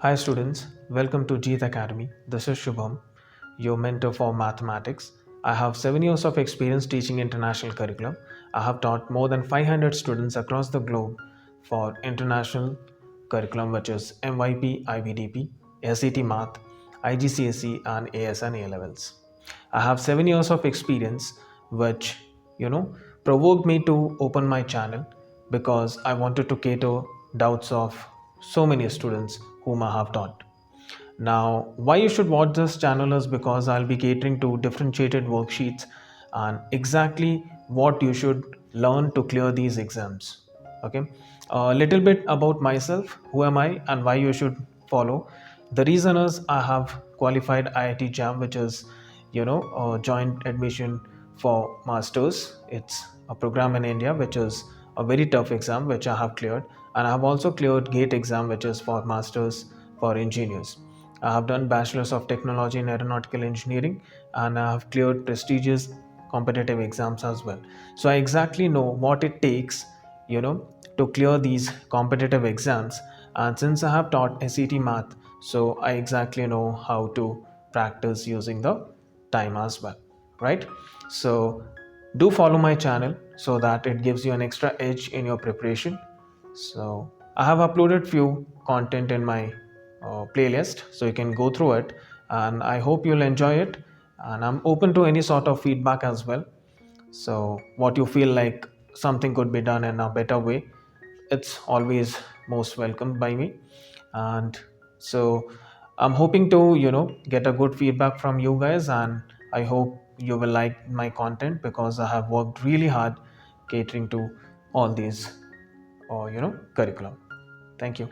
Hi students, welcome to JEET Academy. This is Shubham, your mentor for mathematics. I have 7 years of experience teaching international curriculum. I have taught more than 500 students across the globe for international curriculum which is MYP, IBDP, SET Math, IGCSE and AS and ALevels. I have 7 years of experience which, provoked me to open my channel because I wanted to cater doubts of so many students whom I have taught. Now, why you should watch this channel is because I'll be catering to differentiated worksheets and exactly what you should learn to clear these exams. Okay, a little bit about myself, who am I and why you should follow. The reason is I have qualified IIT JAM, which is a joint admission for masters. It's a program in India which is a very tough exam which I have cleared, and I have also cleared GATE exam which is for masters for engineers. I have done Bachelor's of Technology in Aeronautical Engineering, and I have cleared prestigious competitive exams as well. So I exactly know what it takes, to clear these competitive exams. And since I have taught SET Math, so I exactly know how to practice using the time as well, right? So do follow my channel so that it gives you an extra edge in your preparation. So I have uploaded few content in my playlist, so you can go through it, and I hope you'll enjoy it. And I'm open to any sort of feedback as well. So what you feel like something could be done in a better way, it's always most welcomed by me. And so I'm hoping to get a good feedback from you guys, and I hope you will like my content because I have worked really hard catering to all these curriculum. Thank you.